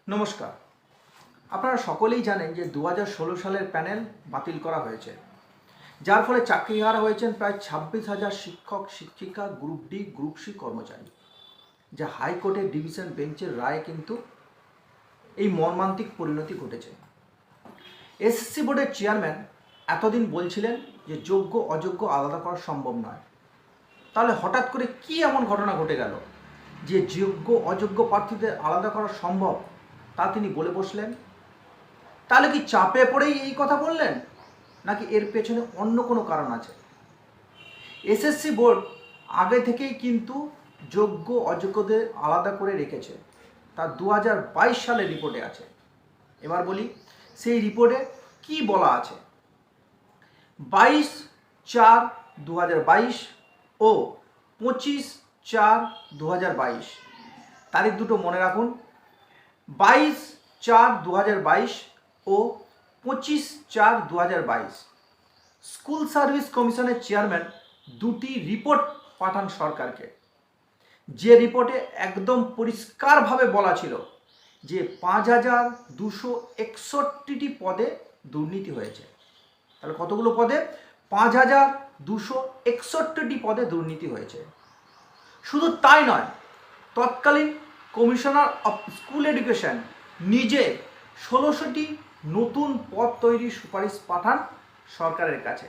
নমস্কার। আপনারা সকলেই জানেন যে 2016 সালের প্যানেল বাতিল করা হয়েছে, যার ফলে চাকরিহারা হয়েছেন প্রায় 26,000 শিক্ষক শিক্ষিকা, গ্রুপ ডি গ্রুপ সি কর্মচারী। যা হাইকোর্টের ডিভিশন বেঞ্চের রায়ে কিন্তু এই মর্মান্তিক পরিণতি ঘটেছে। এসএসসি বোর্ডের চেয়ারম্যান এতদিন বলছিলেন যে যোগ্য অযোগ্য আলাদা করা সম্ভব নয়। তাহলে হঠাৎ করে কি এমন ঘটনা ঘটে গেল যে যোগ্য অযোগ্য প্রার্থীদের আলাদা করা সম্ভব তা তিনি বলে বসলেন? তাহলে কি চাপে পড়েই এই কথা বললেন, নাকি এর পেছনে অন্য কোনো কারণ আছে? এসএসসি বোর্ড আগে থেকেই কিন্তু যোগ্য অযোগ্যদের আলাদা করে রেখেছে, তা 2022 সালের রিপোর্টে আছে। এবার বলি সেই রিপোর্টে কি বলা আছে। 22/4/2022 ও 25/4/2022 তারিখ দুটো মনে রাখুন। 22/4/2022 ও 25/4/2022 স্কুল সার্ভিস কমিশনের চেয়ারম্যান দুটি রিপোর্ট পাঠান সরকারকে, যে রিপোর্টে একদম পরিষ্কারভাবে বলা ছিল যে 5,261টি পদে দুর্নীতি হয়েছে। তাহলে কতগুলো পদে? 5,261টি পদে দুর্নীতি হয়েছে। শুধু তাই নয়, তৎকালীন কমিশনার অফ স্কুল এডুকেশন নিজে 16টি নতুন পদ তৈরির সুপারিশ পাঠান সরকারের কাছে,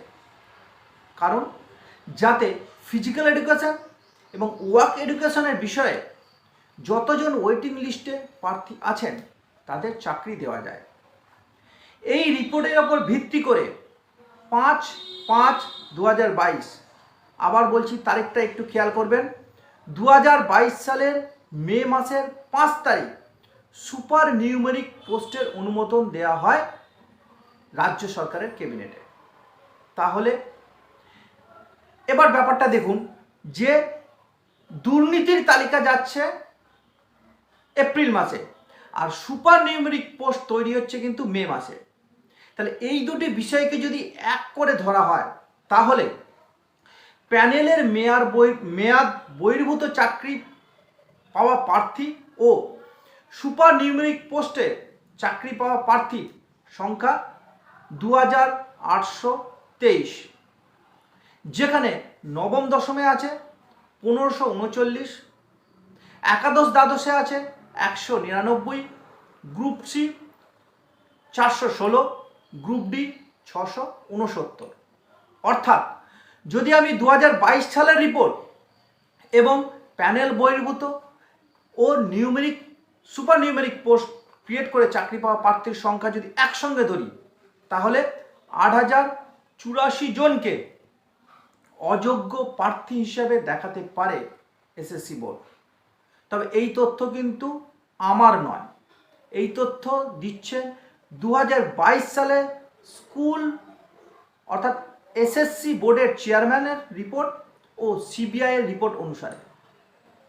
কারণ যাতে ফিজিক্যাল এডুকেশন এবং ওয়ার্ক এডুকেশনের বিষয়ে যতজন ওয়েটিং লিস্টে প্রার্থী আছেন তাদের চাকরি দেওয়া যায়। এই রিপোর্টের ওপর ভিত্তি করে 5/5/2022, আবার বলছি তারিখটা একটু খেয়াল করবেন, 2022 সালের মে মাসের 5 তারিখ সুপার নিউমেরিক পোস্টের অনুমোদন দেওয়া হয় রাজ্য সরকারের ক্যাবিনেটে। তাহলে এবার ব্যাপারটা দেখুন যে দুর্নীতির তালিকা যাচ্ছে এপ্রিল মাসে, আর সুপার নিউমেরিক পোস্ট তৈরি হচ্ছে কিন্তু মে মাসে। তাহলে এই দুটি বিষয়কে যদি এক করে ধরা হয়, তাহলে প্যানেলের মেয়াদ বহির্ভূত চাকরি পাওয়া প্রার্থী ও সুপার নিউমেরিক পোস্টে চাকরি পাওয়া প্রার্থীর সংখ্যা 2,823, যেখানে নবম দশমে আছে 1,539, একাদশ দ্বাদশে আছে 199, গ্রুপ সি 416, গ্রুপ ডি 669। অর্থাৎ যদি আমি 2022 সালের রিপোর্ট এবং প্যানেল বহির্ভূত ও সুপার নিউমেরিক পোস্ট ক্রিয়েট করে চাকরি পাওয়া প্রার্থীর সংখ্যা যদি একসঙ্গে ধরি, তাহলে 8,084 জনকে অযোগ্য প্রার্থী হিসেবে দেখাতে পারে এসএসসি বোর্ড। তবে এই তথ্য কিন্তু আমার নয়, এই তথ্য দিচ্ছে 2022 সালে স্কুল অর্থাৎ এসএসসি বোর্ডের চেয়ারম্যানের রিপোর্ট ও সিবিআইয়ের রিপোর্ট অনুসারে।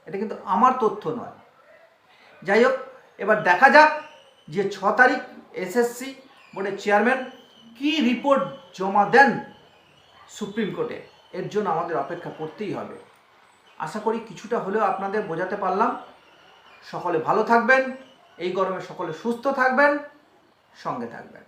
এটা কিন্তু আমার তথ্য নয়। যাই হোক, এবার দেখা যাক যে 6 তারিখ এসএসসি বোর্ডের চেয়ারম্যান কি রিপোর্ট জমা দেন সুপ্রিম কোর্টে। এর জন্য আমাদের অপেক্ষা করতেই হবে। আশা করি কিছুটা হলেও আপনাদের বোঝাতে পারলাম। সকলে ভালো থাকবেন, এই গরমে সকলে সুস্থ থাকবেন, সঙ্গে থাকবেন।